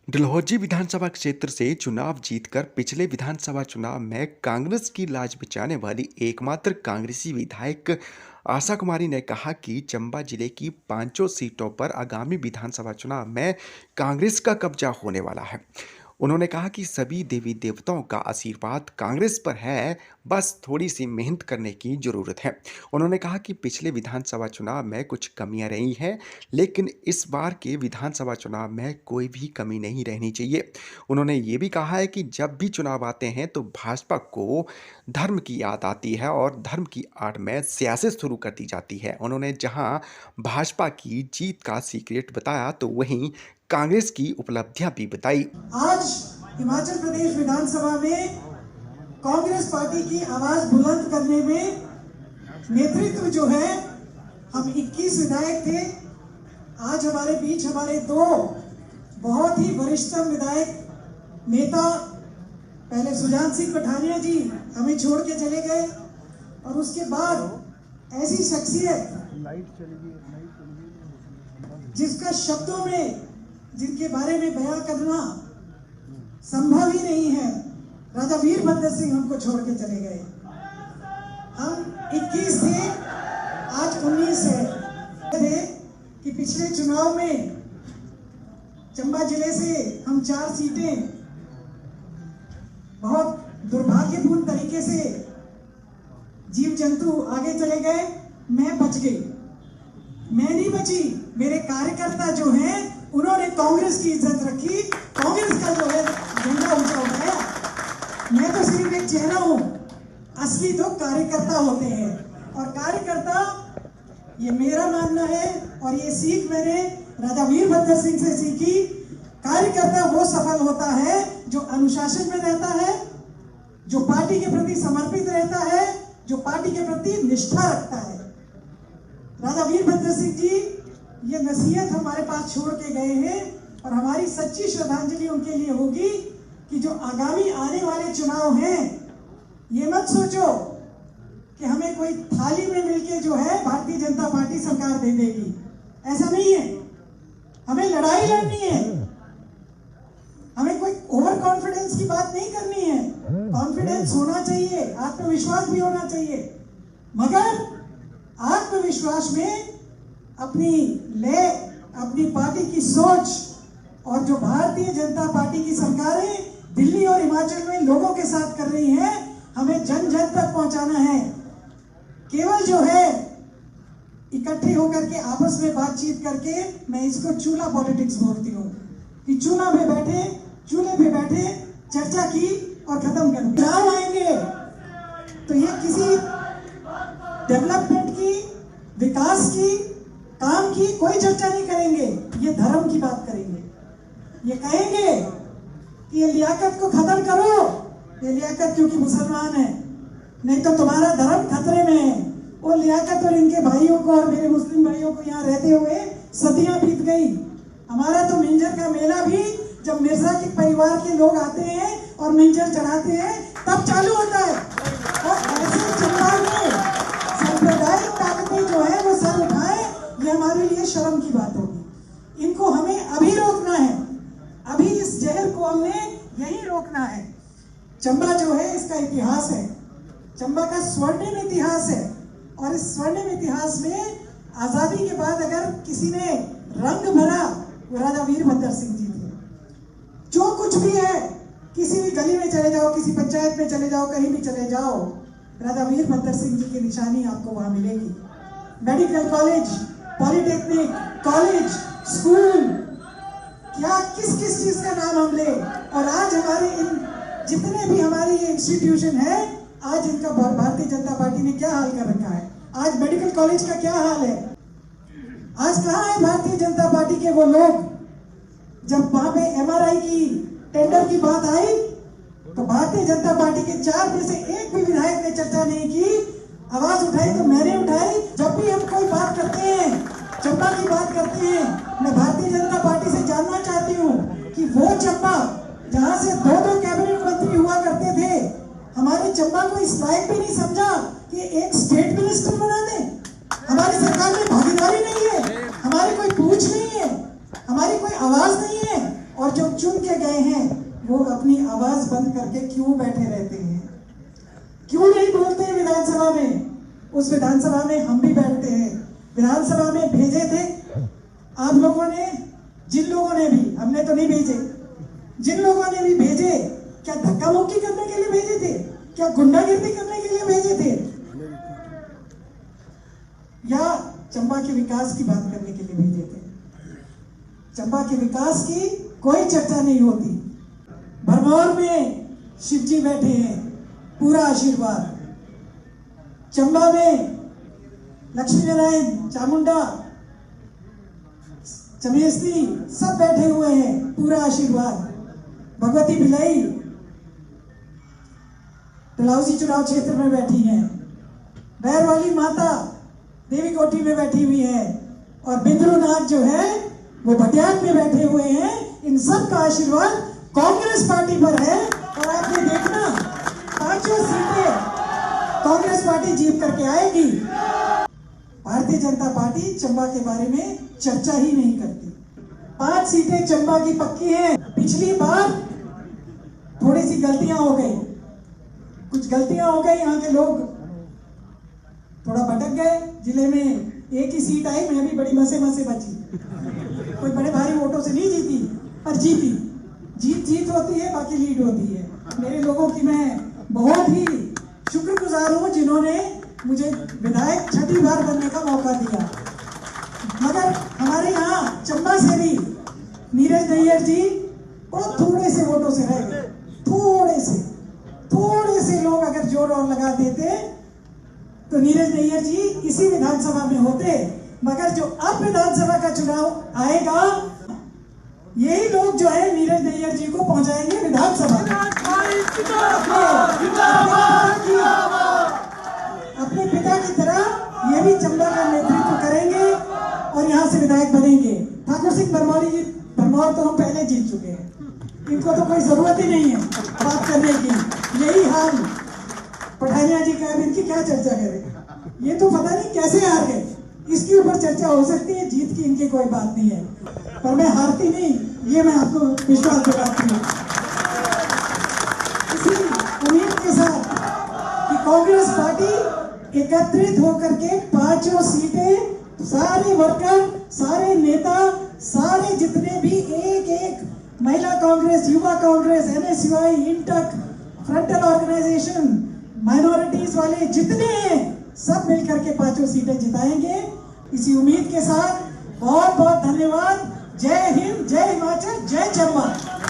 डलहौजी विधानसभा क्षेत्र से चुनाव जीतकर पिछले विधानसभा चुनाव में कांग्रेस की लाज बचाने वाली एकमात्र कांग्रेसी विधायक आशा कुमारी ने कहा कि चंबा जिले की पांचों सीटों पर आगामी विधानसभा चुनाव में कांग्रेस का कब्जा होने वाला है। उन्होंने कहा कि सभी देवी देवताओं का आशीर्वाद कांग्रेस पर है, बस थोड़ी सी मेहनत करने की जरूरत है। उन्होंने कहा कि पिछले विधानसभा चुनाव में कुछ कमियां रही हैं, लेकिन इस बार के विधानसभा चुनाव में कोई भी कमी नहीं रहनी चाहिए। उन्होंने ये भी कहा है कि जब भी चुनाव आते हैं तो भाजपा को धर्म की याद आती है और धर्म की आड़ में सियासत शुरू कर दी जाती है। उन्होंने जहां भाजपा की जीत का सीक्रेट बताया तो वहीं कांग्रेस की उपलब्धियां भी बताई। आज हिमाचल प्रदेश विधानसभा में कांग्रेस पार्टी की आवाज बुलंद करने में नेतृत्व जो है, हम 21 विधायक थे। आज हमारे बीच हमारे दो बहुत ही वरिष्ठतम विधायक नेता, पहले सुजान सिंह पठानिया जी हमें छोड़ के चले गए, और उसके बाद ऐसी शख्सियत जिसका शब्दों में, जिनके बारे में बयां करना संभव ही नहीं है, राजा वीरभद्र सिंह हमको छोड़ के चले गए। हम 21 थे, आज 19 है। कि पिछले चुनाव में चंबा जिले से हम 4 सीटें बहुत दुर्भाग्यपूर्ण तरीके से जीव जंतु आगे चले गए, मैं बच गई। मैं नहीं बची, मेरे कार्यकर्ता जो हैं उन्होंने कांग्रेस की इज्जत रखी, कांग्रेस का जो है झंडा ऊंचा उठाया। मैं तो सिर्फ एक चेहरा हूं, असली तो कार्यकर्ता होते हैं। और कार्यकर्ता, ये मेरा मानना है और ये सीख मैंने राजा वीरभद्र सिंह से सीखी, कार्यकर्ता वो सफल होता है जो अनुशासन में रहता है, जो पार्टी के प्रति समर्पित रहता है, जो पार्टी के प्रति निष्ठा रखता है। राजा वीरभद्र सिंह जी ये नसीहत हमारे पास छोड़ के गए हैं, और हमारी सच्ची श्रद्धांजलि उनके लिए होगी कि जो आगामी आने वाले चुनाव हैं, ये मत सोचो कि हमें कोई थाली में मिलके जो है भारतीय जनता पार्टी सरकार दे देगी, ऐसा नहीं है। हमें लड़ाई लड़नी है, हमें कोई ओवर कॉन्फिडेंस की बात नहीं करनी है। कॉन्फिडेंस होना चाहिए, आत्मविश्वास भी होना चाहिए, मगर आत्मविश्वास में अपनी लय, अपनी पार्टी की सोच, और जो भारतीय जनता पार्टी की सरकारें दिल्ली और हिमाचल में लोगों के साथ कर रही हैं, हमें जन जन तक पहुंचाना है। केवल जो है इकट्ठे होकर के आपस में बातचीत करके, मैं इसको चूल्हा पॉलिटिक्स बोलती हूँ, कि चूल्हा पे बैठे, चूल्हे पे बैठे चर्चा की और खत्म कर दिया। चुनाव आएंगे तो ये किसी डेवलपमेंट की, विकास की, काम की कोई चर्चा नहीं करेंगे, ये धर्म की बात करेंगे। ये कहेंगे कि ये लियाकत को खत्म करो, ये लियाकत क्योंकि मुसलमान है, नहीं तो तुम्हारा धर्म खतरे में है। वो लियाकत और इनके भाइयों को और मेरे मुस्लिम भाइयों को यहाँ रहते हुए सदियां बीत गई। हमारा तो मिंजर का मेला भी जब मिर्जा के परिवार के लोग आते हैं और मिंजर चढ़ाते हैं तब चालू होता है। और ऐसे चंबा में सांप्रदायिक ताकतें जो है वो सर उठाए, ये हमारे लिए शर्म की बात होगी। इनको हमें अभी रोकना है, अभी इस जहर को हमने यही रोकना है। चंबा जो है इसका इतिहास है, चंबा का स्वर्णिम इतिहास है, और इस स्वर्णिम इतिहास में आजादी के बाद अगर किसी ने रंग भरा, वो राजा वीरभद्र सिंह जी थे। जो कुछ भी है, किसी भी गली में चले जाओ, किसी पंचायत में चले जाओ, कहीं भी चले जाओ, राजा वीरभद्र सिंह जी की निशानी आपको वहां मिलेगी। Medical college, polytechnic college, school, क्या किस किस चीज का नाम हम ले। और आज हमारे इन जितने भी हमारी ये इंस्टीट्यूशन है, आज इनका भारतीय जनता पार्टी ने क्या हाल कर रखा है। आज मेडिकल कॉलेज का क्या हाल है, आज कहाँ है भारतीय जनता पार्टी के वो लोग। जब वहां पे MRI की टेंडर की बात आई तो भारतीय जनता पार्टी के 4 में से एक भी विधायक ने चर्चा नहीं की। आवाज उठाई तो मैंने उठाई। जब भी हम कोई बात करते हैं, चंबा की बात करते हैं, मैं भारतीय जनता पार्टी से जानना चाहती हूँ कि वो चंबा जहां से 2 कैबिनेट मंत्री हुआ करते थे, हमारे चंबा को इस लायक भी नहीं समझा कि एक स्टेट मिनिस्टर बना दे। हमारी सरकार में भागीदारी नहीं है, हमारी कोई पूछ नहीं है, हमारी कोई आवाज नहीं है, और जो चुन के गए हैं वो अपनी आवाज बंद करके क्यों बैठे रहते हैं, क्यों नहीं बोलते हैं विधानसभा में? उस विधानसभा में हम भी बैठते हैं। विधानसभा में भेजे थे आप लोगों ने, जिन लोगों ने भी, हमने तो नहीं भेजे, जिन लोगों ने भी भेजे, क्या धक्का मुक्की करने के लिए भेजे थे? क्या गुंडागिर्दी करने के लिए भेजे थे? या चंबा के विकास की बात करने के लिए भेजे थे? चंबा के विकास की कोई चर्चा नहीं होती। भरमौर में शिव जी बैठे हैं, पूरा आशीर्वाद। चंबा में लक्ष्मी नारायण, चामुंडा, चमेस्ती सब बैठे हुए हैं, पूरा आशीर्वाद। भगवती भिलाई डलहौजी चुनाव क्षेत्र में बैठी हैं, बैर वाली माता देवी कोठी में बैठी हुई है, और बिंद्रुनाथ जो है वो भटियात में बैठे हुए हैं। इन सब का आशीर्वाद कांग्रेस पार्टी पर है, और आपने देखना 5 सीटें कांग्रेस पार्टी जीत करके आएगी। भारतीय जनता पार्टी चंबा के बारे में चर्चा ही नहीं करती। 5 सीटें चंबा की पक्की हैं। पिछली बार थोड़ी सी गलतियां हो गई, कुछ गलतियां हो गई, यहाँ के लोग थोड़ा भटक गए। जिले में एक ही सीट आई, मैं भी बड़ी मसे बची, कोई बड़े भारी वोटों से नहीं जीती, पर जीती। जीत होती है, बाकी लीड होती है। मेरे लोगों की मैं बहुत ही शुक्रगुजार हूँ जिन्होंने मुझे विधायक 6ठी बार बनने का मौका दिया। मगर हमारे यहाँ चंबा से भी नीरज नैयर जी बहुत थोड़े से वोटों से रह गए। थोड़े से लोग अगर जोर और लगा देते तो नीरज नैयर जी इसी विधानसभा में होते। मगर जो अब विधानसभा का चुनाव आएगा, यही लोग जो है नीरज नैयर जी को पहुंचाएंगे विधानसभा में। अपने पिता की तरह ये भी चंबा का नेतृत्व करेंगे और यहाँ से विधायक बनेंगे। ठाकुर सिंह भरमौर तो हम पहले जीत चुके हैं, इनको तो कोई जरूरत ही नहीं है बात करने की। यही हाल पठानिया जी का, इनकी क्या चर्चा करें? ये तो पता नहीं कैसे हार गए, इसके ऊपर चर्चा हो सकती है। जीत की इनकी कोई बात नहीं है, पर मैं हारती नहीं, ये मैं आपको विश्वास दिलाती हूँ। इसी उम्मीद के साथ कि कांग्रेस पार्टी एकत्रित होकर के 5 सीटें, सारे वर्कर, सारे नेता, सारे जितने भी एक महिला कांग्रेस, युवा Congress, NSUI, INTUC, frontal organisation, minorities वाले जितने हैं, सब मिलकर के 5 सीटें जिताएंगे। इसी उम्मीद के साथ बहुत बहुत धन्यवाद। जय हिंद, जय हिमाचल, जय चंबा।